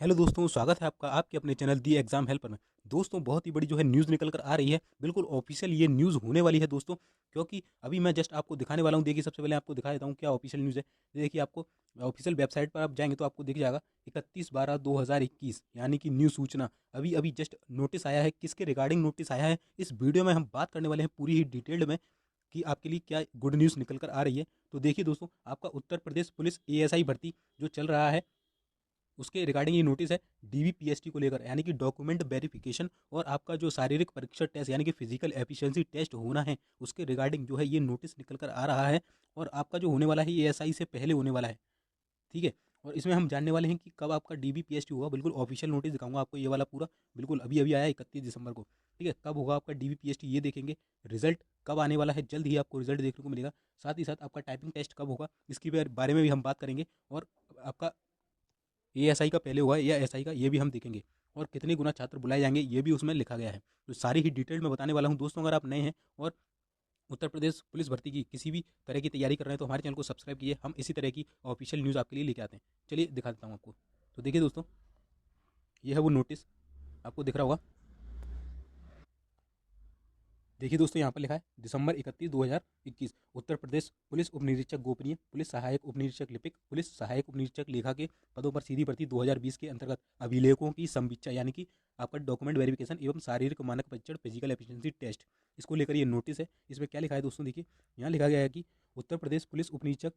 Hello दोस्तों, स्वागत है आपका आपके अपने चैनल दी एग्जाम हेल्पर में। दोस्तों, बहुत ही बड़ी जो है न्यूज़ निकल कर आ रही है। बिल्कुल ऑफिशियल ये न्यूज़ होने वाली है दोस्तों। क्योंकि अभी मैं जस्ट आपको दिखाने वाला हूँ। देखिए, सबसे पहले आपको दिखा देता हूँ क्या ऑफिशियल न्यूज़ है। ये देखिए, आपको ऑफिशियल वेबसाइट पर आप जाएंगे तो आपको दिख जाएगा 31/12/2021 यानी कि न्यूज़ सूचना। अभी अभी जस्ट नोटिस आया है। किसके रिगार्डिंग नोटिस आया है, इस वीडियो में हम बात करने वाले हैं पूरी ही डिटेल्ड में कि आपके लिए क्या गुड न्यूज़ निकल कर आ रही है। तो देखिए दोस्तों, आपका उत्तर प्रदेश पुलिस एएसआई भर्ती जो चल रहा है उसके रिगार्डिंग ये नोटिस है। डीवीपीएसटी को लेकर यानी कि डॉक्यूमेंट वेरिफिकेशन और आपका जो शारीरिक परीक्षण टेस्ट यानी कि फिजिकल एफिशिएंसी टेस्ट होना है, उसके रिगार्डिंग जो है ये नोटिस निकल कर आ रहा है। और आपका जो होने वाला है ये एएसआई से पहले होने वाला है। ठीक है। और इसमें हम जानने वाले हैं कि कब आपका डीवीपीएसटी होगा। बिल्कुल ऑफिशियल नोटिस दिखाऊंगा आपको ये वाला पूरा। बिल्कुल अभी अभी आया 31 दिसंबर को। ठीक है, कब होगा आपका डीवीपीएसटी ये देखेंगे। रिजल्ट कब आने वाला है, जल्द ही आपको रिजल्ट देखने को मिलेगा। साथ ही साथ आपका टाइपिंग टेस्ट कब होगा इसके बारे में भी हम बात करेंगे। और आपका एएसआई का पहले हुआ है या एसआई का, ये भी हम देखेंगे। और कितने गुना छात्र बुलाए जाएंगे ये भी उसमें लिखा गया है। तो सारी ही डिटेल में बताने वाला हूँ दोस्तों। अगर आप नए हैं और उत्तर प्रदेश पुलिस भर्ती की किसी भी तरह की तैयारी कर रहे हैं तो हमारे चैनल को सब्सक्राइब कीजिए। हम इसी तरह की ऑफिशियल न्यूज़ आपके लिए लेके आते हैं। चलिए दिखा देता हूँ आपको। तो देखिए दोस्तों, ये है वो नोटिस, आपको दिख रहा होगा। देखिए दोस्तों, यहाँ पर लिखा है दिसंबर 31 2021 उत्तर प्रदेश पुलिस उप निरीक्षक गोपनीय, पुलिस सहायक उप निरीक्षक लिपिक, पुलिस सहायक उप निरीक्षक लेखा के पदों पर सीधी भर्ती 2020 के अंतर्गत अभिलेखों की संवीक्षा यानी कि आपका डॉक्यूमेंट वेरिफिकेशन एवं शारीरिक मानक परीक्षण फिजिकल एफिशिएंसी टेस्ट, इसको लेकर ये नोटिस है। इसमें क्या लिखा है दोस्तों, देखिए यहाँ लिखा गया है कि उत्तर प्रदेश पुलिस उप निरीक्षक,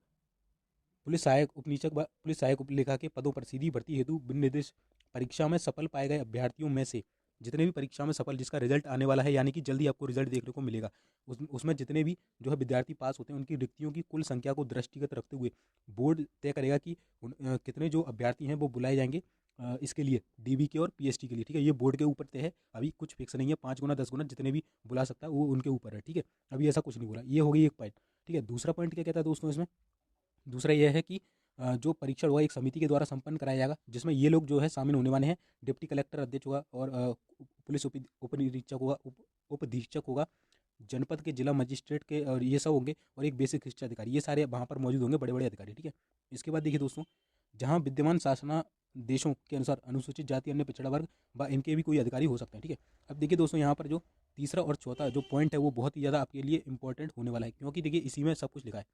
पुलिस सहायक उप निरीक्षक व पुलिस सहायक उप लेखा के पदों पर सीधी भर्ती हेतु विनिर्देश परीक्षा में सफल पाए गए अभ्यर्थियों में से जितने भी परीक्षा में सफल, जिसका रिजल्ट आने वाला है यानी कि जल्दी आपको रिजल्ट देखने को मिलेगा, उसमें जितने भी जो है विद्यार्थी पास होते हैं उनकी रिक्तियों की कुल संख्या को दृष्टिगत रखते हुए बोर्ड तय करेगा कि कितने जो अभ्यर्थी हैं वो बुलाए जाएंगे इसके लिए डीबी के और पीएसटी के लिए। ठीक है, ये बोर्ड के ऊपर तय है। अभी कुछ फिक्स नहीं है, 5 गुना 10 गुना जितने भी बुला सकता है वो उनके ऊपर है। ठीक है, अभी ऐसा कुछ नहीं बोला। ये हो गई एक पॉइंट। ठीक है, दूसरा पॉइंट क्या कहता है दोस्तों इसमें। दूसरा यह है कि जो परीक्षण होगा एक समिति के द्वारा संपन्न कराया जाएगा, जिसमें ये लोग जो है शामिल होने वाले हैं। डिप्टी कलेक्टर अध्यक्ष होगा और पुलिस उप निरीक्षक होगा, उप अधीक्षक होगा, जनपद के जिला मजिस्ट्रेट के और ये सब होंगे, और एक बेसिक शिक्षा अधिकारी, ये सारे वहाँ पर मौजूद होंगे, बड़े बड़े अधिकारी। ठीक है, इसके बाद देखिए दोस्तों, जहाँ विद्यमान शासना देशों के अनुसार अनुसूचित जाति अन्य पिछड़ा वर्ग व इनके भी कोई अधिकारी हो सकते हैं। ठीक है, अब देखिए दोस्तों, यहाँ पर जो तीसरा और चौथा जो पॉइंट है वो बहुत ही ज़्यादा आपके लिए इंपॉर्टेंट होने वाला है। क्योंकि देखिए इसी में सब कुछ लिखा है।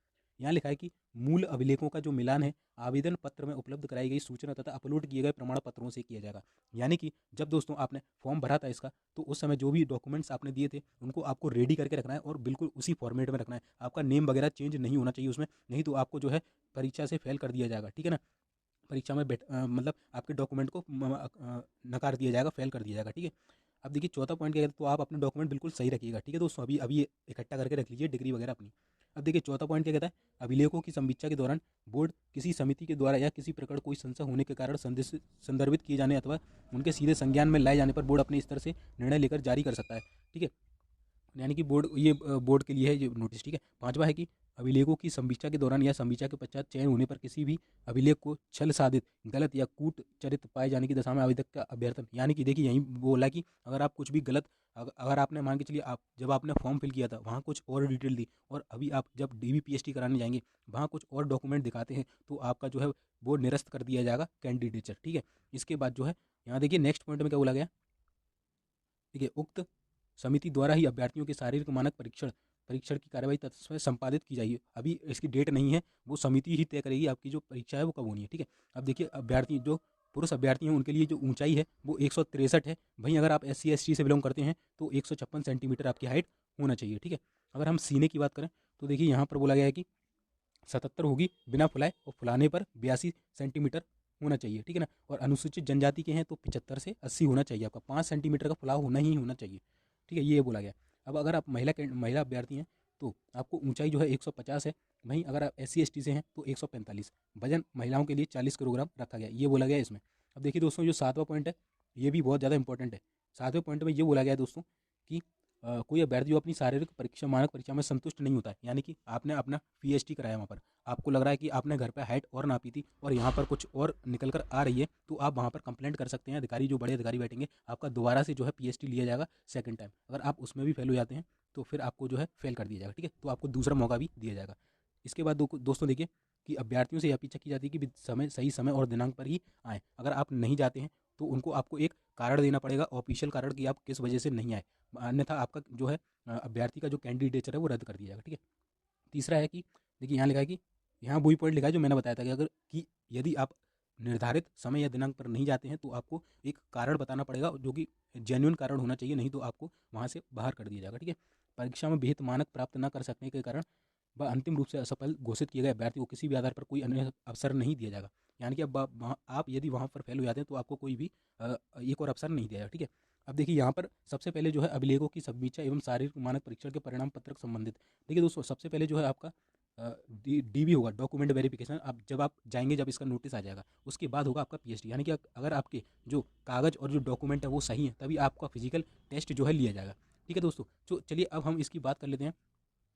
यहाँ लिखा है कि मूल अभिलेखों का जो मिलान है आवेदन पत्र में उपलब्ध कराई गई सूचना तथा अपलोड किए गए प्रमाण पत्रों से किया जाएगा। यानी कि जब दोस्तों आपने फॉर्म भरा था इसका, तो उस समय जो भी डॉक्यूमेंट्स आपने दिए थे उनको आपको रेडी करके रखना है और बिल्कुल उसी फॉर्मेट में रखना है। आपका नेम वगैरह चेंज नहीं होना चाहिए उसमें, नहीं तो आपको जो है परीक्षा से फेल कर दिया जाएगा। ठीक है ना, परीक्षा में मतलब आपके डॉक्यूमेंट को नकार दिया जाएगा, फेल कर दिया जाएगा। ठीक है, अब देखिए चौथा पॉइंट क्या कहता है, तो आप अपने डॉक्यूमेंट बिल्कुल सही रखिएगा। ठीक है दोस्तों, अभी अभी इकट्ठा करके रख लीजिए डिग्री वगैरह अपनी। अब देखिए चौथा पॉइंट क्या कहता है, अभिलेखों की समीक्षा के दौरान बोर्ड किसी समिति के द्वारा या किसी प्रकार कोई संशय होने के कारण संदर्भित किए जाने अथवा उनके सीधे संज्ञान में लाए जाने पर बोर्ड अपने स्तर से निर्णय लेकर जारी कर सकता है। ठीक है, यानी कि बोर्ड ये बोर्ड के लिए है ये नोटिस। ठीक है, पांचवा है कि अभिलेखों की समीक्षा के दौरान या समीक्षा के पश्चात चयन होने पर किसी भी अभिलेख को छल साधित गलत या कूट चरित पाए जाने की दशा में आवेदक का अभ्यर्थन, यानी कि देखिए यही बोला कि अगर आप कुछ भी गलत, अगर आपने मान के चलिए आप जब आपने फॉर्म फिल किया था वहाँ कुछ और डिटेल दी और अभी आप जब डीवीपीएसटी कराने जाएंगे वहाँ कुछ और डॉक्यूमेंट दिखाते हैं तो आपका जो है वो निरस्त कर दिया जाएगा कैंडिडेचर। ठीक है, इसके बाद जो है यहाँ देखिए नेक्स्ट पॉइंट में क्या बोला गया। ठीक है, उक्त समिति द्वारा ही अभ्यर्थियों के शारीरिक मानक परीक्षण परीक्षण की कार्यवाही तत्व संपादित की जाएगी। अभी इसकी डेट नहीं है, वो समिति ही तय करेगी आपकी जो परीक्षा है वो कब होनी है। ठीक है, अब देखिए अभ्यर्थी जो पुरुष अभ्यर्थी हैं उनके लिए जो ऊंचाई है वो 163 है। वहीं अगर आप SC ST से बिलोंग करते हैं तो 156 सेंटीमीटर आपकी हाइट होना चाहिए। ठीक है, अगर हम सीने की बात करें तो देखिए यहाँ पर बोला गया है कि 77 होगी बिना फुलाए और फुलाने पर 82 सेंटीमीटर होना चाहिए। ठीक है ना, और अनुसूचित जनजाति के हैं तो 75 से 80 होना चाहिए। आपका 5 सेंटीमीटर का फुलाव होना ही होना चाहिए। ठीक है, ये बोला गया। अब अगर आप महिला अभ्यर्थी हैं तो आपको ऊंचाई जो है 150 है। वहीं अगर आप SC ST से हैं तो 145। वजन महिलाओं के लिए 40 किलोग्राम रखा गया, ये बोला गया इसमें। अब देखिए दोस्तों, जो सातवां पॉइंट है ये भी बहुत ज़्यादा इंपॉर्टेंट है। सातवें पॉइंट में ये बोला गया है दोस्तों कि कोई अभ्यर्थी जो अपनी शारीरिक परीक्षा मानक परीक्षा में संतुष्ट नहीं होता है, यानी कि आपने अपना PhD कराया वहाँ पर, आपको लग रहा है कि आपने घर पे हाइट और नापी थी और यहाँ पर कुछ और निकल कर आ रही है, तो आप वहाँ पर कंप्लेंट कर सकते हैं। अधिकारी जो बड़े अधिकारी बैठेंगे आपका दोबारा से जो है PhD लिया जाएगा सेकंड टाइम। अगर आप उसमें भी फेल हो जाते हैं तो फिर आपको जो है फेल कर दिया जाएगा। ठीक है, तो आपको दूसरा मौका भी दिया जाएगा। इसके बाद दोस्तों देखिए कि अभ्यर्थियों से यह अपेक्षा की जाती है कि सही समय और दिनांक पर ही आएँ। अगर आप नहीं जाते हैं तो उनको आपको एक कारण देना पड़ेगा, ऑफिशियल कारण, कि आप किस वजह से नहीं आए, अन्यथा आपका जो है अभ्यर्थी का जो कैंडिडेचर है वो रद्द कर दिया जाएगा। ठीक है। तीसरा है कि देखिए यहाँ लिखा है कि यहाँ वही पॉइंट लिखा है जो मैंने बताया था कि अगर कि यदि आप निर्धारित समय या दिनांक पर नहीं जाते हैं तो आपको एक कारण बताना पड़ेगा जो कि जेन्युइन कारण होना चाहिए, नहीं तो आपको वहाँ से बाहर कर दिया जाएगा। ठीक है। परीक्षा में विहित मानक प्राप्त न कर सकने के कारण वह अंतिम रूप से असफल घोषित किए गए अभ्यर्थी को किसी भी आधार पर कोई अन्य अवसर नहीं दिया जाएगा। यानी कि अब आप यदि वहाँ पर फेल हो जाते हैं तो आपको कोई भी एक और अवसर नहीं दिया जाएगा। ठीक है। अब देखिए यहाँ पर सबसे पहले जो है अभिलेखों की समीक्षा एवं शारीरिक मानक परीक्षण के परिणाम पत्रक संबंधित। देखिए दोस्तों, सबसे पहले जो है आपका डीवी होगा, डॉक्यूमेंट वेरिफिकेशन। अब जब आप जाएंगे, जब इसका नोटिस आ जाएगा, उसके बाद होगा आपका पीएचडी। यानी कि अगर आपके जो कागज़ और जो डॉक्यूमेंट है वो सही है, तभी आपका फिजिकल टेस्ट जो है लिया जाएगा। ठीक है दोस्तों, तो चलिए अब हम इसकी बात कर लेते हैं।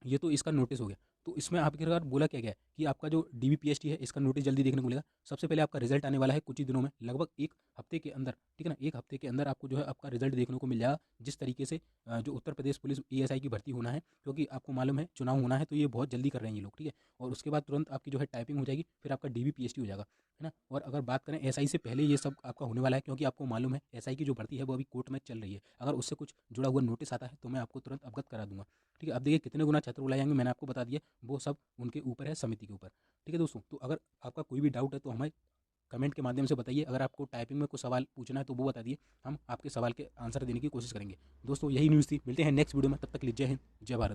ये तो इसका नोटिस हो गया। तो इसमें आपके बार बोला क्या गया है कि आपका जो डीबीपीएसटी है इसका नोटिस जल्दी देखने को मिलेगा। सबसे पहले आपका रिजल्ट आने वाला है कुछ ही दिनों में, लगभग एक हफ्ते के अंदर। ठीक है ना, एक हफ्ते के अंदर आपको जो है आपका रिजल्ट देखने को मिल जाएगा। जिस तरीके से जो उत्तर प्रदेश पुलिस एएसआई की भर्ती होना है, क्योंकि आपको मालूम है चुनाव होना है, तो ये बहुत जल्दी कर रहे हैं ये लोग। ठीक है। और उसके बाद तुरंत आपकी जो है टाइपिंग हो जाएगी, फिर आपका डीबीपीएसटी हो जाएगा, है ना। और अगर बात करें एसआई से पहले ये सब आपका होने वाला है, क्योंकि आपको मालूम है एसआई की जो भर्ती है वो अभी कोर्ट में चल रही है। अगर उससे कुछ जुड़ा हुआ नोटिस आता है तो मैं आपको तुरंत अवगत करा दूंगा। ठीक है। अब देखिए कितने गुना छात्र बुलाए जाएंगे मैंने आपको बता दिया, वो सब उनके ऊपर है, समिति के ऊपर। ठीक है दोस्तों, तो अगर आपका कोई भी डाउट है तो हमें कमेंट के माध्यम से बताइए। अगर आपको टाइपिंग में कुछ सवाल पूछना है तो वो बता दिए, हम आपके सवाल के आंसर देने की कोशिश करेंगे। दोस्तों यही न्यूज़ थी, मिलते हैं नेक्स्ट वीडियो में, तब तक के लिए जय हिंद, जय भारत।